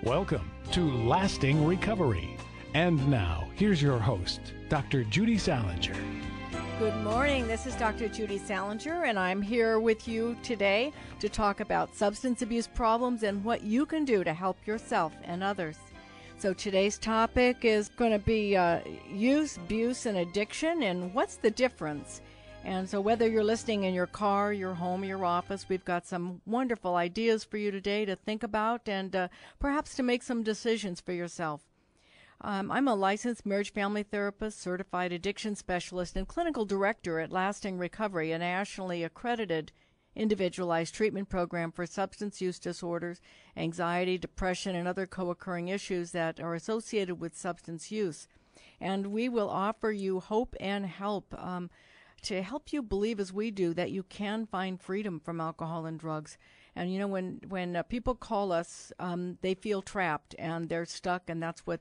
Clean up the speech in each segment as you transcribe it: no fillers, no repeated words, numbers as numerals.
Welcome to Lasting Recovery. And now, here's your host, Dr. Judy Saalinger. Good morning. This is Dr. Judy Saalinger, and I'm here with you today to talk about substance abuse problems and what you can do to help yourself and others. So today's topic is going to be use, abuse, and addiction, and what's the difference? And so whether you're listening in your car, your home, your office, we've got some wonderful ideas for you today to think about and perhaps to make some decisions for yourself. I'm a licensed marriage family therapist, certified addiction specialist, and clinical director at Lasting Recovery, a nationally accredited individualized treatment program for substance use disorders, anxiety, depression, and other co-occurring issues that are associated with substance use. And we will offer you hope and help to help you believe, as we do, that you can find freedom from alcohol and drugs. And you know, when people call us, they feel trapped and they're stuck, and that's what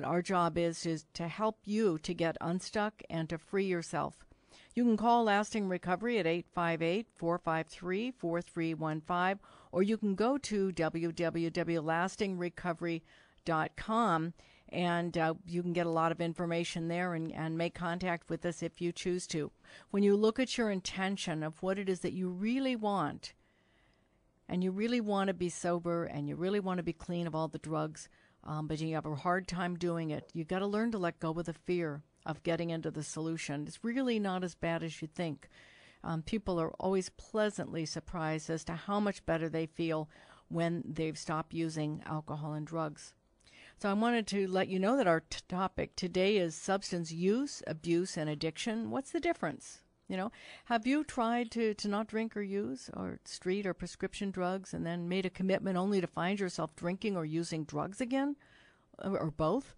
our job is to help you to get unstuck and to free yourself. You can call Lasting Recovery at 858-453-4315, or you can go to www.lastingrecovery.com, and you can get a lot of information there and make contact with us if you choose to. When you look at your intention of what it is that you really want, and you really want to be sober, and you really want to be clean of all the drugs, but you have a hard time doing it, you've got to learn to let go of the fear of getting into the solution. It's really not as bad as you think. People are always pleasantly surprised as to how much better they feel when they've stopped using alcohol and drugs. So I wanted to let you know that our topic today is substance use, abuse, and addiction. What's the difference? You know, have you tried to not drink or use or street or prescription drugs and then made a commitment only to find yourself drinking or using drugs again, or both?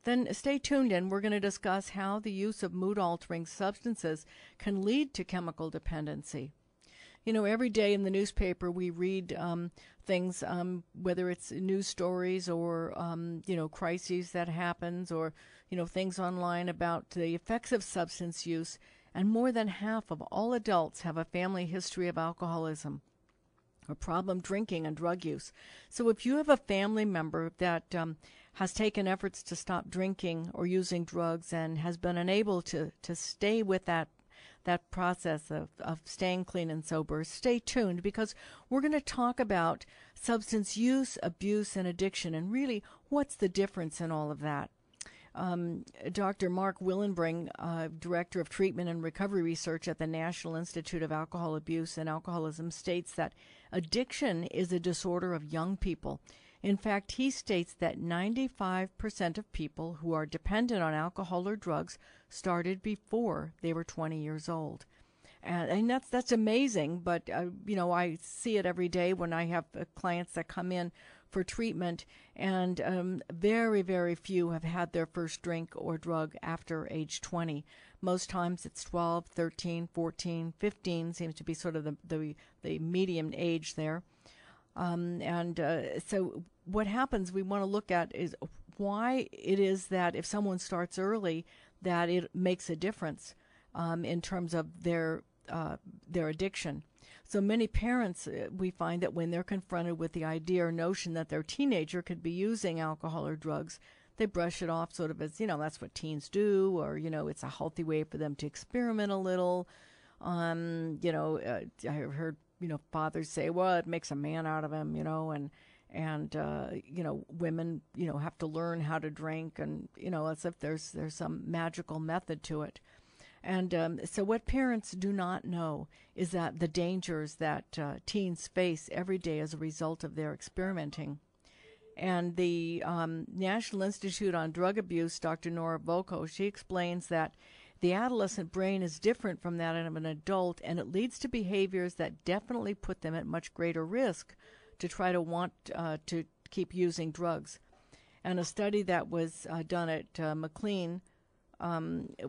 Then stay tuned in. We're going to discuss how the use of mood-altering substances can lead to chemical dependency. You know, every day in the newspaper we read things, whether it's news stories or, crises that happens, or, things online about the effects of substance use. And more than half of all adults have a family history of alcoholism or problem drinking and drug use. So if you have a family member that has taken efforts to stop drinking or using drugs and has been unable to stay with that process of staying clean and sober, stay tuned, because we're going to talk about substance use, abuse, and addiction, and really what's the difference in all of that. Dr. Mark Willenbring, Director of Treatment and Recovery Research at the National Institute of Alcohol Abuse and Alcoholism, states that addiction is a disorder of young people. In fact, he states that 95% of people who are dependent on alcohol or drugs started before they were 20 years old. And that's amazing, but, I see it every day when I have clients that come in for treatment, and very, very few have had their first drink or drug after age 20. Most times it's 12, 13, 14, 15 seems to be sort of the median age there. So what happens, we want to look at is why it is that if someone starts early, that it makes a difference in terms of their addiction. So many parents, we find that when they're confronted with the idea or notion that their teenager could be using alcohol or drugs, they brush it off sort of as, that's what teens do, or, it's a healthy way for them to experiment a little. I heard, fathers say, well, it makes a man out of him, and women, have to learn how to drink, and, as if there's some magical method to it. And so what parents do not know is that the dangers that teens face every day as a result of their experimenting. And the National Institute on Drug Abuse, Dr. Nora Volkow, she explains that the adolescent brain is different from that of an adult, and it leads to behaviors that definitely put them at much greater risk to try to want to keep using drugs. And a study that was done at McLean,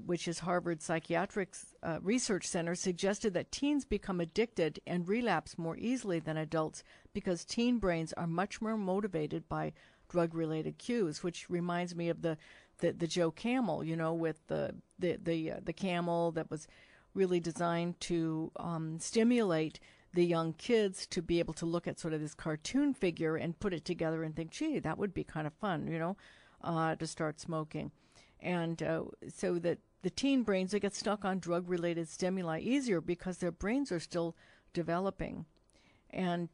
which is Harvard Psychiatric Research Center, suggested that teens become addicted and relapse more easily than adults because teen brains are much more motivated by drug-related cues, which reminds me of the Joe Camel, with the camel that was really designed to stimulate the young kids to be able to look at sort of this cartoon figure and put it together and think, gee, that would be kind of fun, to start smoking. And so that the teen brains, they get stuck on drug-related stimuli easier because their brains are still developing. And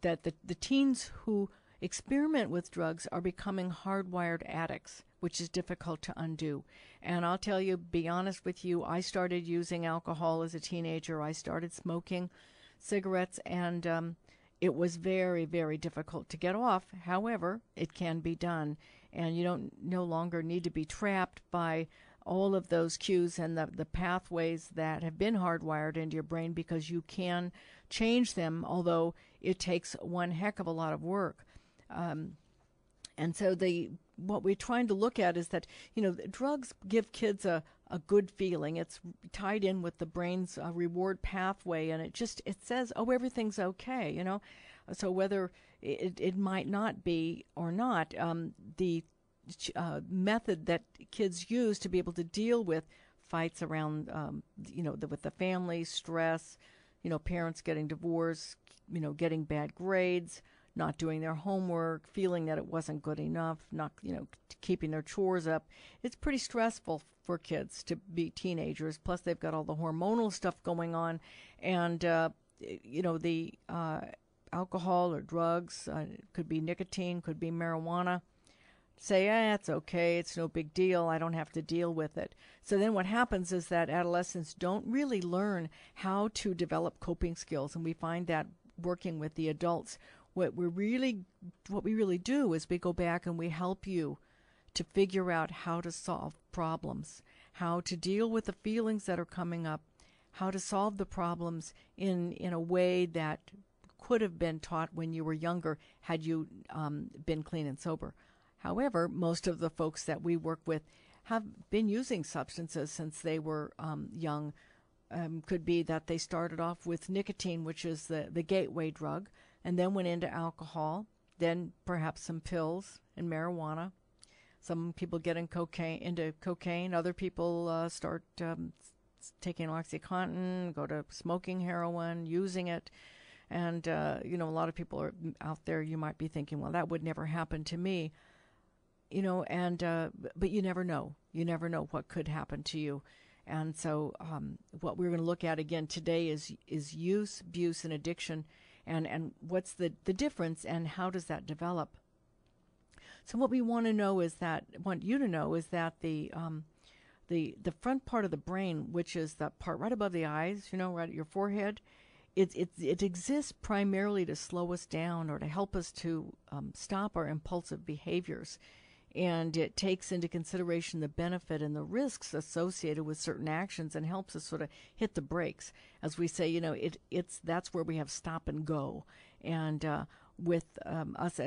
that the teens who experiment with drugs are becoming hardwired addicts, which is difficult to undo. And I'll tell you, be honest with you, I started using alcohol as a teenager. I started smoking cigarettes, and it was very, very difficult to get off. However, it can be done, and you don't no longer need to be trapped by all of those cues and the pathways that have been hardwired into your brain, because you can change them, although it takes one heck of a lot of work. And so what we're trying to look at is that, drugs give kids a good feeling. It's tied in with the brain's reward pathway, and it says, oh, everything's okay, So whether it might not be or not, the method that kids use to be able to deal with fights around, with the family, stress, parents getting divorced, getting bad grades, not doing their homework, feeling that it wasn't good enough, not, keeping their chores up. It's pretty stressful for kids to be teenagers. Plus, they've got all the hormonal stuff going on, and the alcohol or drugs, could be nicotine, could be marijuana. Say, it's okay, it's no big deal, I don't have to deal with it. So then what happens is that adolescents don't really learn how to develop coping skills, and we find that working with the adults. What we really do is we go back and we help you to figure out how to solve problems, how to deal with the feelings that are coming up, how to solve the problems in a way that could have been taught when you were younger had you been clean and sober. However, most of the folks that we work with have been using substances since they were young. Could be that they started off with nicotine, which is the gateway drug, and then went into alcohol, then perhaps some pills and marijuana. Some people get into cocaine. Other people start taking OxyContin, go to smoking heroin, using it. And, a lot of people are out there, you might be thinking, well, that would never happen to me. But you never know. You never know what could happen to you. And so what we're going to look at again today is use, abuse, and addiction, and what's the difference, and how does that develop? So what we want you to know is that the front part of the brain, which is the part right above the eyes, right at your forehead, it exists primarily to slow us down or to help us to stop our impulsive behaviors. And it takes into consideration the benefit and the risks associated with certain actions and helps us sort of hit the brakes. As we say, that's where we have stop and go. And with us,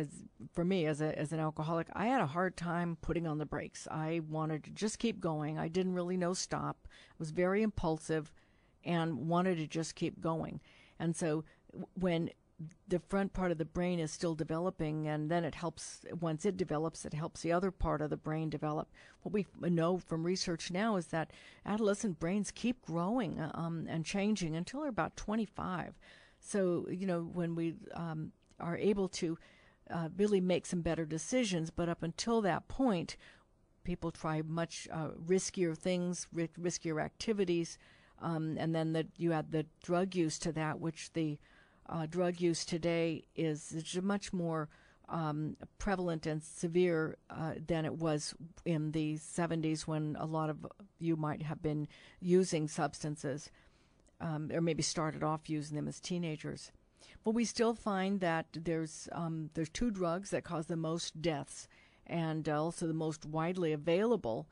for me as an alcoholic, I had a hard time putting on the brakes. I wanted to just keep going. I didn't really know stop. I was very impulsive and wanted to just keep going. And so when the front part of the brain is still developing, and then once it develops, it helps the other part of the brain develop. What we know from research now is that adolescent brains keep growing and changing until they're about 25. So, when we are able to really make some better decisions, but up until that point, people try much riskier things, riskier activities, and then you add the drug use to that, which the drug use today is much more prevalent and severe than it was in the 70s, when a lot of you might have been using substances or maybe started off using them as teenagers. But we still find that there's two drugs that cause the most deaths, and also the most widely available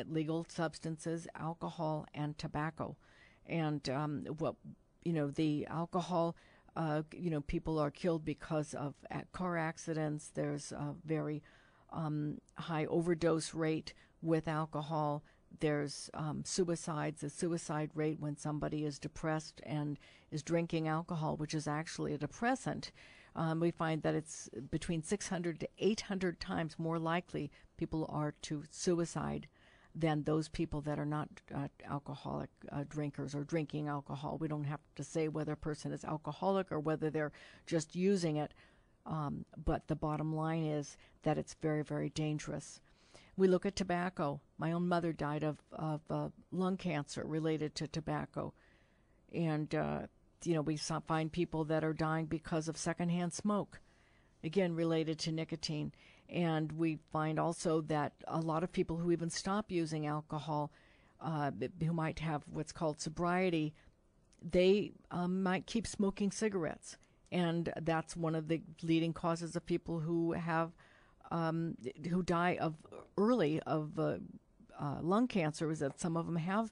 legal substances: alcohol and tobacco. And the alcohol, people are killed because of car accidents. There's a very high overdose rate with alcohol. There's suicides, a suicide rate when somebody is depressed and is drinking alcohol, which is actually a depressant. We find that it's between 600 to 800 times more likely people are to suicide than those people that are not alcoholic drinkers or drinking alcohol. We don't have to say whether a person is alcoholic or whether they're just using it, but the bottom line is that it's very, very dangerous. We look at tobacco. My own mother died of lung cancer related to tobacco. And, we find people that are dying because of secondhand smoke, again, related to nicotine. And we find also that a lot of people who even stop using alcohol, who might have what's called sobriety, they might keep smoking cigarettes. And that's one of the leading causes of people who have who die early of lung cancer, is that some of them have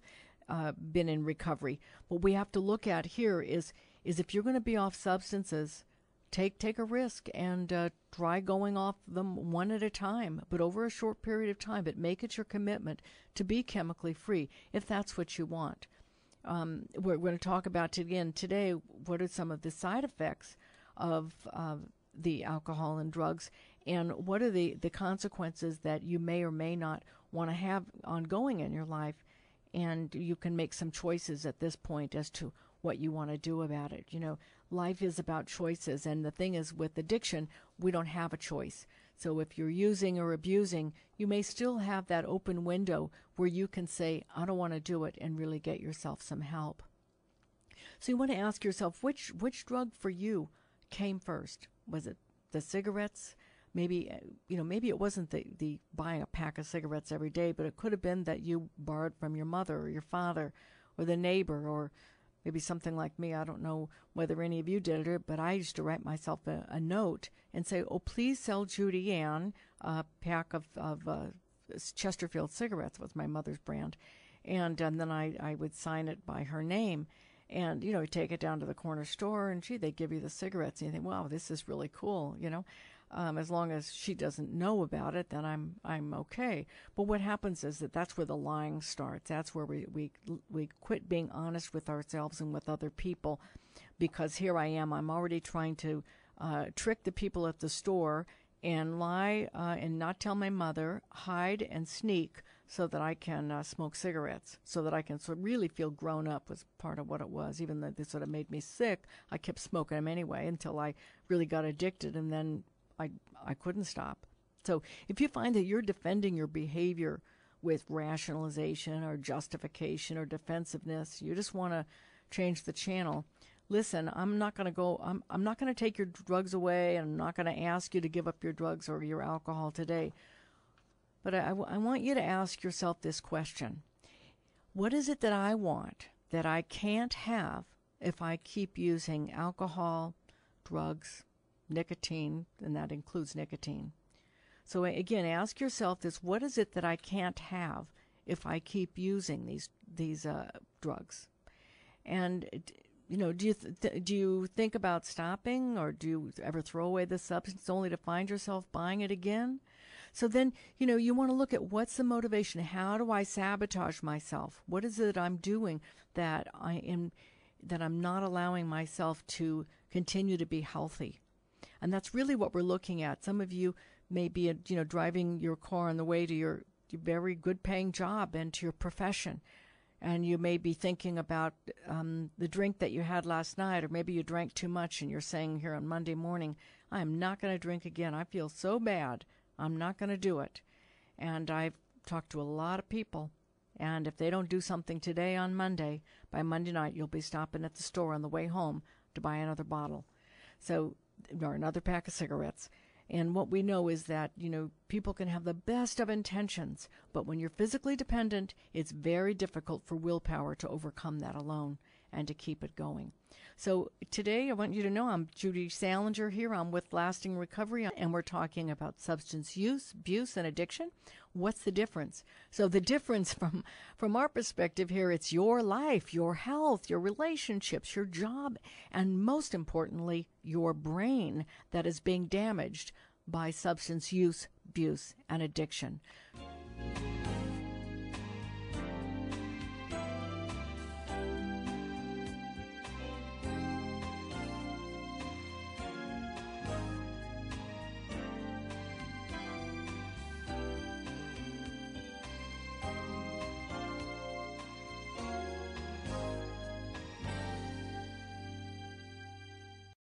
been in recovery. What we have to look at here is if you're going to be off substances, take a risk and try going off them one at a time, but over a short period of time. But make it your commitment to be chemically free if that's what you want. We're going to talk about again today what are some of the side effects of the alcohol and drugs, and what are the consequences that you may or may not want to have ongoing in your life. And you can make some choices at this point as to what you want to do about it. Life is about choices, and the thing is, with addiction, we don't have a choice. So if you're using or abusing, you may still have that open window where you can say, I don't want to do it, and really get yourself some help. So you want to ask yourself, which drug for you came first? Was it the cigarettes? Maybe, maybe it wasn't the buying a pack of cigarettes every day, but it could have been that you borrowed from your mother or your father or the neighbor, or maybe something like me. I don't know whether any of you did it, but I used to write myself a note and say, oh, please sell Judy Ann a pack of Chesterfield cigarettes, was my mother's brand. And then I would sign it by her name. And, take it down to the corner store, and they'd give you the cigarettes. And you think, wow, this is really cool, As long as she doesn't know about it, then I'm okay. But what happens is that's where the lying starts. That's where we quit being honest with ourselves and with other people, because here I'm already trying to trick the people at the store and lie and not tell my mother, hide and sneak so that I can smoke cigarettes, so that I can really feel grown up, was part of what it was. Even though they sort of made me sick, I kept smoking them anyway until I really got addicted, and then I couldn't stop. So if you find that you're defending your behavior with rationalization or justification or defensiveness, you just want to change the channel. Listen, I'm not going to take your drugs away, and I'm not going to ask you to give up your drugs or your alcohol today. But I want you to ask yourself this question. What is it that I want that I can't have if I keep using alcohol, drugs, nicotine, and that includes nicotine? So again, ask yourself this: what is it that I can't have if I keep using these drugs? And do you think about stopping, or do you ever throw away the substance only to find yourself buying it again? So then, you want to look at what's the motivation. How do I sabotage myself? What is it I'm doing that I'm not allowing myself to continue to be healthy? And that's really what we're looking at. Some of you may be, driving your car on the way to your very good paying job and to your profession. And you may be thinking about the drink that you had last night, or maybe you drank too much and you're saying here on Monday morning, I am not going to drink again. I feel so bad. I'm not going to do it. And I've talked to a lot of people, and if they don't do something today on Monday, by Monday night you'll be stopping at the store on the way home to buy another bottle. Or another pack of cigarettes. And what we know is that, people can have the best of intentions, but when you're physically dependent, it's very difficult for willpower to overcome that alone and to keep it going. So today I want you to know I'm Judy Saalinger here. I'm with Lasting Recovery, and we're talking about substance use, abuse, and addiction. What's the difference? So the difference from our perspective here, it's your life, your health, your relationships, your job, and most importantly, your brain that is being damaged by substance use, abuse, and addiction.